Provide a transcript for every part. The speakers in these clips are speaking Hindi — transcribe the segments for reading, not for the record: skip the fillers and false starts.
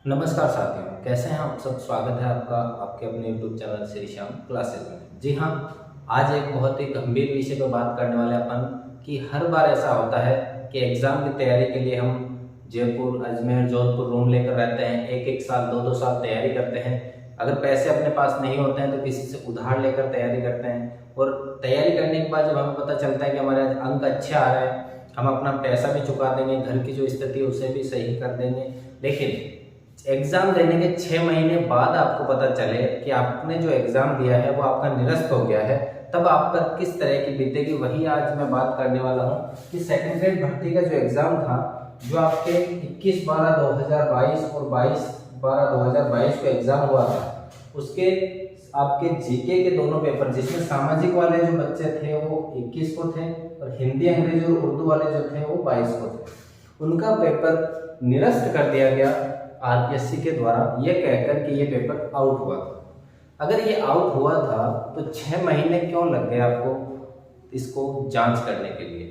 नमस्कार साथियों, कैसे हैं आप सब। स्वागत है आपका आपके अपने YouTube channel Shri Shyam classes में। जी हाँ, आज एक बहुत ही गंभीर विषय पर बात करने वाले अपन कि हर बार ऐसा होता है कि एग्ज़ाम की तैयारी के लिए हम जयपुर, अजमेर, जोधपुर रूम लेकर रहते हैं। एक एक साल, दो दो साल तैयारी करते हैं। अगर पैसे अपने पास नहीं होते हैं तो किसी से उधार लेकर तैयारी करते हैं, और तैयारी करने के बाद जब हमें पता चलता है कि हमारे अंक अच्छे आ रहे हैं, हम अपना पैसा भी चुका देंगे, घर की जो स्थिति है उसे भी सही कर देंगे। लेकिन एग्जाम देने के 6 महीने बाद आपको पता चले कि आपने जो एग्जाम दिया है वो आपका निरस्त हो गया है, तब आप पर किस तरह की बीतेगी, वही आज मैं बात करने वाला हूँ कि सेकंड ग्रेड भर्ती का जो एग्जाम था, जो आपके 21/12/2022 और 22/12/2022 को एग्जाम हुआ था, उसके आपके जीके के दोनों पेपर, जिसमें सामाजिक वाले जो बच्चे थे वो 21 को थे और हिंदी, अंग्रेजी और उर्दू वाले जो थे वो 22 को थे, उनका पेपर निरस्त कर दिया गया आरपीएससी के द्वारा, ये कहकर कि ये पेपर आउट हुआ था। अगर ये आउट हुआ था तो 6 महीने क्यों लग गए आपको इसको जांच करने के लिए?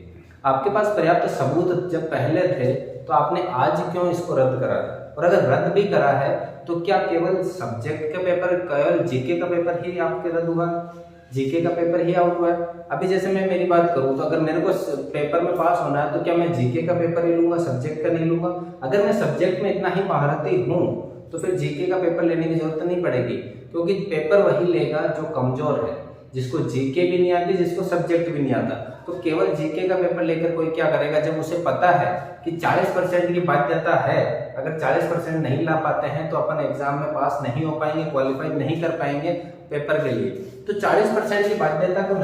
आपके पास पर्याप्त सबूत जब पहले थे तो आपने आज क्यों इसको रद्द करा? और अगर रद्द भी करा है तो क्या केवल सब्जेक्ट का पेपर, केवल जीके का पेपर ही आपके रद्द हुआ, जीके का पेपर ही आउट हुआ है? अभी जैसे मैं मेरी बात करूं तो अगर मेरे को पेपर में पास होना है तो क्या मैं जीके का पेपर ही लूंगा, सब्जेक्ट का नहीं लूंगा? अगर मैं सब्जेक्ट में इतना ही महारती हूं तो फिर जीके का पेपर लेने की जरूरत नहीं पड़ेगी, क्योंकि पेपर वही लेगा जो कमजोर है, जिसको जीके भी नहीं आती, जिसको सब्जेक्ट भी नहीं आता। तो केवल जीके का पेपर लेकर कोई क्या करेगा, जब उसे पता है कि 40% की बाध्यता है, अगर 40% नहीं ला पाते हैं तो अपन एग्जाम में पास नहीं हो पाएंगे, क्वालिफाई नहीं कर पाएंगे पेपर के लिए। तो 40% की बाध्यता को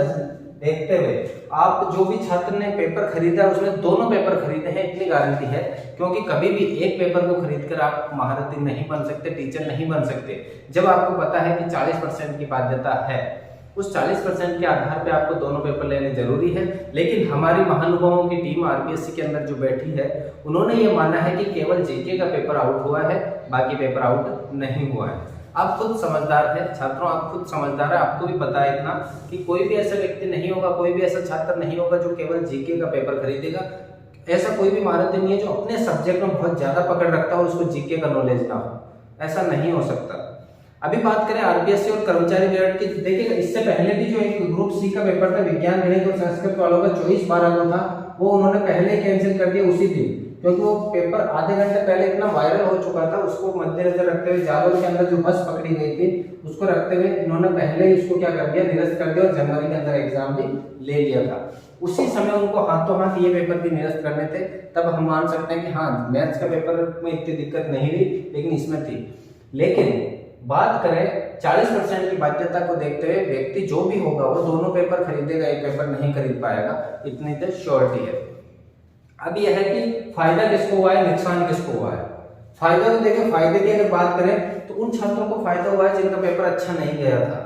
देखते हुए आप जो भी छात्र ने पेपर खरीदा उसमें दोनों पेपर खरीदे हैं, इतनी गारंटी है, क्योंकि कभी भी एक पेपर को खरीदकर आप महारथी नहीं बन सकते, टीचर नहीं बन सकते। जब आपको पता है कि 40% की बाध्यता है, उस 40% के आधार पे आपको दोनों पेपर लेने जरूरी है। लेकिन हमारी महानुभावों की टीम आरपीएससी के अंदर जो बैठी है, उन्होंने ये माना है कि केवल जीके का पेपर आउट हुआ है, बाकी पेपर आउट नहीं हुआ है। आप खुद समझदार हैं छात्रों, आप खुद समझदार है, आपको भी पता है इतना कि कोई भी ऐसा व्यक्ति नहीं होगा, कोई भी ऐसा छात्र नहीं होगा जो केवल जीके का पेपर खरीदेगा। ऐसा कोई भी महारथी नहीं है जो अपने सब्जेक्ट में बहुत ज्यादा पकड़ रखता हो, उसको जीके का नॉलेज ना हो, ऐसा नहीं हो सकता। अभी बात करें आरपीएससी और कर्मचारी ग्रेड की, देखिएगा इससे पहले भी जो एक ग्रुप सी का पेपर था, विज्ञान गणित और संस्कृत वालों का 24/12 को था, वो उन्होंने पहले ही कैंसिल कर दिया उसी दिन, क्योंकि वो पेपर आधे घंटे पहले इतना वायरल हो चुका था। उसको मद्देनजर रखते हुए जालोर के अंदर जो बस पकड़ी गई थी, उसको रखते हुए इन्होंने पहले ही उसको क्या कर दिया, निरस्त कर दिया और जनवरी के अंदर एग्जाम भी ले लिया था। उसी समय उनको हाथों हाथ ये पेपर भी निरस्त करने थे, तब हम मान सकते हैं कि हाँ, मैथ्स का पेपर में इतनी दिक्कत नहीं हुई, लेकिन इसमें थी। लेकिन बात करें 40% की बाध्यता को देखते हुए, व्यक्ति जो भी होगा वो दोनों पेपर खरीदेगा, एक पेपर नहीं खरीद पाएगा, इतनी तो श्योरिटी है। अब यह है कि फायदा किसको हुआ है, नुकसान किसको हुआ है। फायदा तो देखिए, फायदे की अगर बात करें तो उन छात्रों को फायदा हुआ है जिनका पेपर अच्छा नहीं गया था,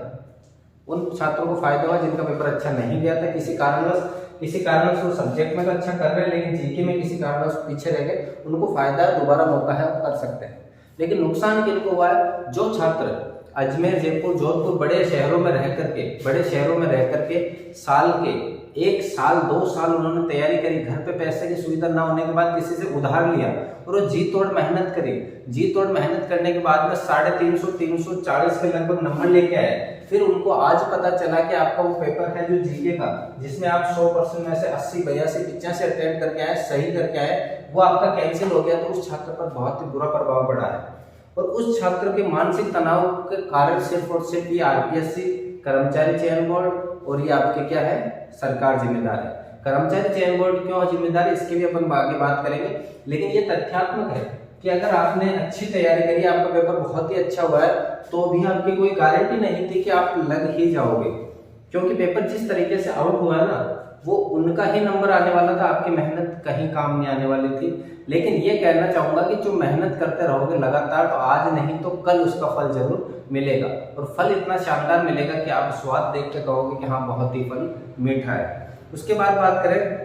उन छात्रों को फायदा हुआ जिनका पेपर अच्छा नहीं गया था, किसी कारणवश वो सब्जेक्ट में तो अच्छा कर रहे हैं लेकिन जीके में किसी कारणवश पीछे रह गए, उनको फायदा, दोबारा मौका है, कर सकते हैं। लेकिन नुकसान किनको हुआ है? जो छात्र अजमेर, जयपुर, जोधपुर बड़े शहरों में रह करके साल के 1 साल 2 साल उन्होंने तैयारी करी, घर पे पैसे की सुविधा ना होने के बाद किसी से उधार लिया और वो जी तोड़ मेहनत करी। जी तोड़ मेहनत करने के बाद में 350 340 के लगभग नंबर लेके आए। फिर उनको आज पता चला कि आपका वो पेपर है जो जीके का, जिसमें आप 100% में से 80, 82, 85 अटेम्प्ट करके आए, सही करके आए, वो आपका कैंसिल हो गया। तो उस छात्र पर बहुत ही बुरा प्रभाव पड़ा है, और उस छात्र के मानसिक तनाव के कारण सिर्फ और सिर्फ ये आरपीएससी, कर्मचारी चयन बोर्ड और ये आपके क्या है, सरकार जिम्मेदार है। कर्मचारी चयन बोर्ड क्यों जिम्मेदार है, इसकी भी अपन आगे बात करेंगे। लेकिन ये तथ्यात्मक है कि अगर आपने अच्छी तैयारी करी, आपका पेपर बहुत ही अच्छा हुआ है, तो भी आपकी कोई गारंटी नहीं थी कि आप लग ही जाओगे, क्योंकि पेपर जिस तरीके से आउट हुआ है ना, वो उनका ही नंबर आने वाला था, आपकी मेहनत कहीं काम नहीं आने वाली थी। लेकिन ये कहना चाहूंगा कि जो मेहनत करते रहोगे लगातार, तो आज नहीं तो कल उसका फल जरूर मिलेगा, और फल इतना शानदार मिलेगा कि आप स्वाद देख के कहोगे कि हाँ, बहुत ही फल मीठा है। उसके बाद बात करें,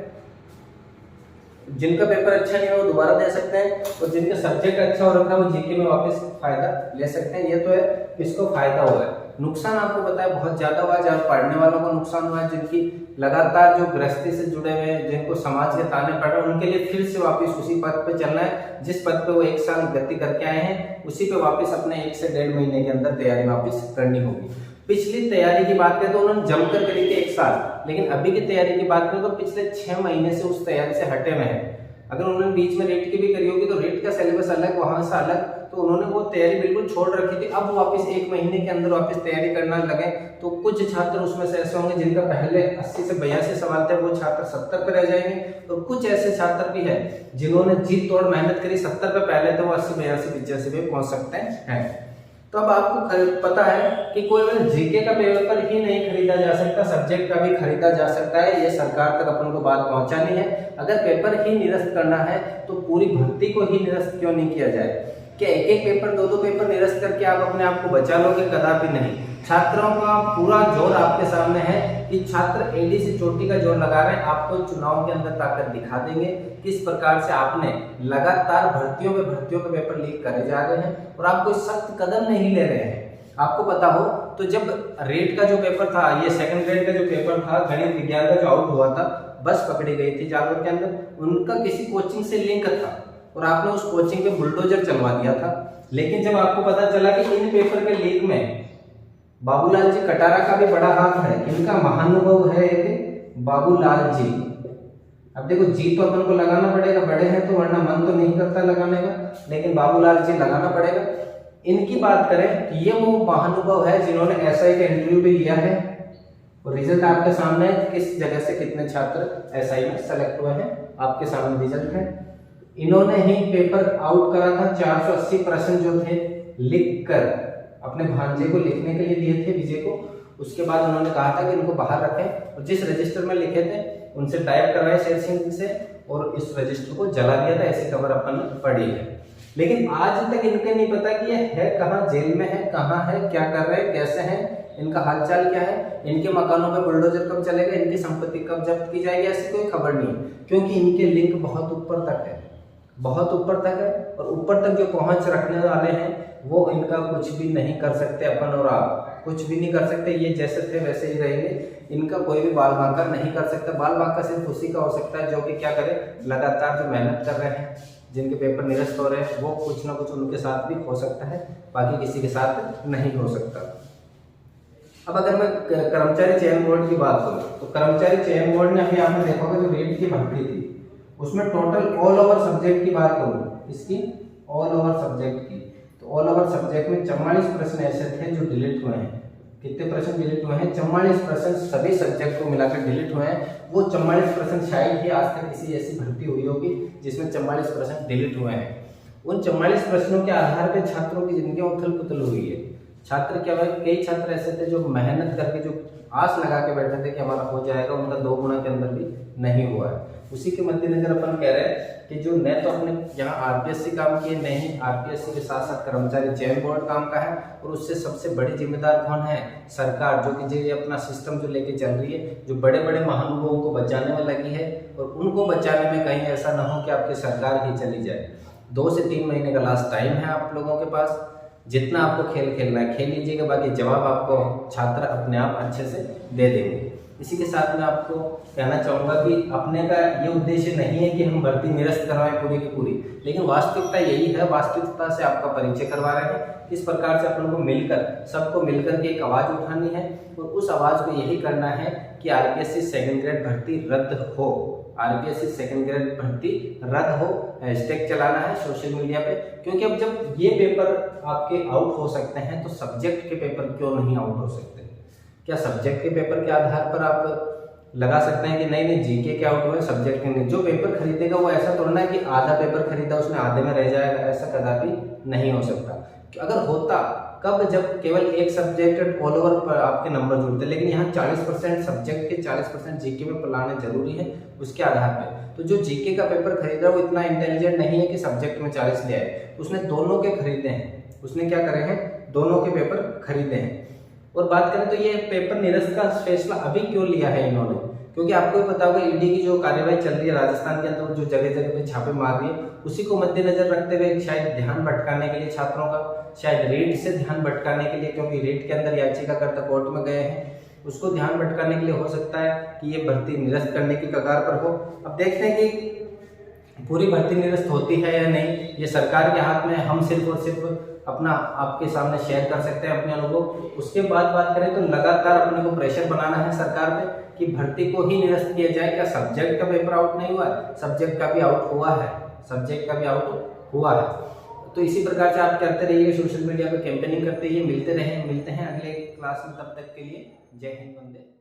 जिनका पेपर अच्छा नहीं है वो दोबारा दे सकते हैं, और जिनका सब्जेक्ट अच्छा हो रखा है वो जीके में वापस फायदा ले सकते हैं। ये तो है, इसको फायदा हुआ है। नुकसान आपको पता है बहुत ज्यादा हुआ है, जहाँ पढ़ने वालों को नुकसान हुआ है, जिनकी लगातार जो गृहस्थी से जुड़े हुए हैं, जिनको समाज के ताने पड़ रहे हैं, उनके लिए फिर से वापस उसी पद पे चलना है जिस पद पे वो 1 साल गति करके आए हैं, उसी पे वापस अपने 1 से 1.5 महीने के अंदर तैयारी वापस करनी होगी। पिछली तैयारी की बात करें तो उन्होंने जमकर करी थी 1 साल, लेकिन अभी की तैयारी की बात करें तो पिछले 6 महीने से उस तैयारी से हटे हुए हैं। अगर उन्होंने बीच में रेट की भी करी होगी तो रेट का सिलेबस अलग, वहां से अलग, तो उन्होंने वो तैयारी बिल्कुल छोड़ रखी थी। अब वापस 1 महीने के अंदर वापस तैयारी करना लगे तो कुछ छात्र उसमें से ऐसे होंगे जिनका पहले 80 से 82 सवाल थे, वो छात्र 70 पे रह जाएंगे, और कुछ ऐसे छात्र भी हैं जिन्होंने जी तोड़ मेहनत करी, 70 पे पहले थे, वो 80, 82, 85 पे पहुंच सकते हैं। तो अब आपको पता है कि कोई जीके का पेपर ही नहीं खरीदा जा सकता, सब्जेक्ट का भी खरीदा जा सकता है। ये सरकार तक अपन को बात पहुंचानी है। अगर पेपर ही निरस्त करना है तो पूरी भर्ती को ही निरस्त क्यों नहीं किया जाए? क्या एक पेपर, 2 पेपर निरस्त करके आप अपने आप को बचा लोगे? कदापि नहीं। छात्रों का पूरा जोर आपके सामने है कि छात्र एडी से चोटी का जोर लगा रहे हैं। आपको चुनाव के अंदर ताकत दिखा देंगे किस प्रकार से आपने लगातार भर्तियों के पेपर लीक करे जा रहे हैं और आप कोई सख्त कदम नहीं ले रहे हैं। आपको पता हो तो जब रेट का जो पेपर था, ये सेकंड ग्रेड का जो पेपर था, गणित विज्ञान का जो आउट हुआ था, बस पकड़ी गई थी जालौर के अंदर, उनका किसी कोचिंग से लिंक था और आपने उस कोचिंग पे बुलडोजर चलवा दिया था। लेकिन जब आपको पता चला कि इन पेपर के लीक में बाबूलाल जी कटारा का भी बड़ा हाथ है, इनका महानुभव है एक बाबूलाल जी। अब देखो जी तो अपन को लगाना पड़ेगा, बड़े हैं तो, वरना मन तो नहीं करता लगाने का, लेकिन बाबूलाल जी लगाना पड़ेगा। इनकी बात करें, ये वो महानुभव है जिन्होंने एसआई का इंटरव्यू भी लिया है और रिजल्ट आपके सामने है, किस जगह से कितने छात्र एसआई में सेलेक्ट हुए हैं, आपके सामने रिजल्ट है। इन्होंने ही पेपर आउट करा था, 480 प्रश्न जो थे लिख कर अपने भांजे को लिखने के लिए दिए थे, विजय को। उसके बाद उन्होंने कहा था कि इनको बाहर रखें और जिस रजिस्टर में लिखे थे उनसे टाइप करवाए शेर सिंह से और इस रजिस्टर को जला दिया था। ऐसी खबर अपन पढ़ी है, लेकिन आज तक इनके नहीं पता कि ये है कहाँ, जेल में है, कहाँ है, क्या कर रहे हैं, कैसे हैं, इनका हालचाल क्या है, इनके मकानों पे बुलडोजर कब चलेगा, इनकी संपत्ति कब जब्त की जाएगी, ऐसी कोई खबर नहीं, क्योंकि इनके लिंक बहुत ऊपर तक है, बहुत ऊपर तक है। और ऊपर तक जो पहुंच रखने वाले हैं वो इनका कुछ भी नहीं कर सकते, अपन और आप कुछ भी नहीं कर सकते। ये जैसे थे वैसे ही रहेंगे, इनका कोई भी बाल बांका नहीं कर सकता। बाल बांका सिर्फ उसी का हो सकता है जो कि क्या करे, लगातार जो मेहनत कर रहे हैं, जिनके पेपर निरस्त हो रहे हैं, वो कुछ ना कुछ उनके साथ भी हो सकता है, बाकी किसी के साथ नहीं हो सकता। अब अगर मैं कर्मचारी चयन बोर्ड की बात करूं तो कर्मचारी चयन बोर्ड ने अभी आपने देखा होगा जो रेट की भर्ती थी उसमें टोटल ऑल ओवर सब्जेक्ट की बात करूं, इसकी ऑल ओवर सब्जेक्ट की, तो ऑल ओवर सब्जेक्ट में 44 प्रश्न ऐसे थे जो डिलीट हुए हैं। कितने प्रश्न डिलीट हुए हैं? 44 प्रश्न सभी सब्जेक्ट को मिलाकर डिलीट हुए हैं। वो 44 प्रश्न शायद ही आज तक किसी ऐसी भर्ती हुई होगी जिसमें 44 प्रश्न डिलीट हुए हैं। उन 44 प्रश्नों के आधार पर छात्रों की जिंदगी उथल पुथल हुई है। छात्र क्या हुआ, कई छात्र ऐसे थे जो मेहनत करके जो आस लगा के बैठे थे कि हमारा हो जाएगा, उनका 2 गुना के अंदर भी नहीं हुआ है। उसी के मद्देनजर अपन कह रहे हैं कि जो न तो अपने यहाँ आरपीएससी काम किए, न ही आरपीएससी के साथ साथ कर्मचारी चयन बोर्ड काम का है, और उससे सबसे बड़ी जिम्मेदार कौन है? सरकार, जो कि ये अपना सिस्टम जो लेके चल रही है, जो बड़े बड़े महानुभावों को बचाने में लगी है, और उनको बचाने में कहीं ऐसा ना हो कि आपकी सरकार ही चली जाए। 2 से 3 महीने का लास्ट टाइम है आप लोगों के पास, जितना आपको खेल खेलना है खेल लीजिएगा, बाकी जवाब आपको छात्र अपने आप अच्छे से दे देंगे। इसी के साथ मैं आपको कहना चाहूँगा कि अपने का ये उद्देश्य नहीं है कि हम भर्ती निरस्त करवाएं पूरी की पूरी, लेकिन वास्तविकता यही है, वास्तविकता से आपका परिचय करवा रहे हैं। किस प्रकार से अपन को मिलकर, सबको मिलकर के एक आवाज़ उठानी है, और उस आवाज़ को यही करना है कि आरपीएससी सेकंड ग्रेड भर्ती रद्द हो, आरपीएससी सेकंड ग्रेड भर्ती रद्द हो, हैशटैग चलाना है सोशल मीडिया पे। क्योंकि अब जब ये पेपर आपके आउट हो सकते हैं तो सब्जेक्ट के पेपर क्यों नहीं आउट हो सकते? क्या सब्जेक्ट के पेपर के आधार पर आप लगा सकते हैं कि नहीं जीके के आउट हुए, सब्जेक्ट के नहीं? जो पेपर खरीदेगा वो ऐसा तोड़ना है कि आधा पेपर खरीदा उसने आधे में रह जाएगा, ऐसा कदापि नहीं हो सकता। अगर होता कब, जब केवल एक सब्जेक्ट ऑल ओवर पर आपके नंबर जुड़ते, लेकिन यहाँ 40% सब्जेक्ट के 40% जीके में पढ़ाना जरूरी है उसके आधार पे। तो जो जीके का पेपर खरीदा वो इतना इंटेलिजेंट नहीं है कि सब्जेक्ट में 40 ले आए, उसने दोनों के खरीदे हैं। उसने क्या करे हैं? दोनों के पेपर खरीदे हैं। और बात करें तो ये पेपर निरस्त का फैसला अभी क्यों लिया है इन्होंने? क्योंकि आपको पता होगा ईडी की जो कार्यवाही चल रही है राजस्थान के अंदर, जो जगह जगह पे छापे मार रही है, उसी को मद्देनजर रखते हुए शायद ध्यान भटकाने के लिए छात्रों का, शायद रेट से ध्यान भटकाने के लिए, क्योंकि रेट के अंदर याचिकाकर्ता कोर्ट में गए हैं, उसको ध्यान भटकाने के लिए हो सकता है कि ये भर्ती निरस्त करने की कगार पर हो। अब देखते हैं कि पूरी भर्ती निरस्त होती है या नहीं, ये सरकार के हाथ में। हम सिर्फ और सिर्फ अपना आपके सामने शेयर कर सकते हैं अपने अनुभव। उसके बाद बात करें तो लगातार अपने को प्रेशर बनाना है सरकार पे कि भर्ती को ही निरस्त किया जाए। क्या सब्जेक्ट का पेपर आउट नहीं हुआ है? सब्जेक्ट का भी आउट हुआ है, सब्जेक्ट का भी आउट हुआ है। तो इसी प्रकार से आप करते रहिए, सोशल मीडिया पे कैंपेनिंग करते रहिए। मिलते हैं अगले क्लास में, तब तक के लिए जय हिंद, वंदे।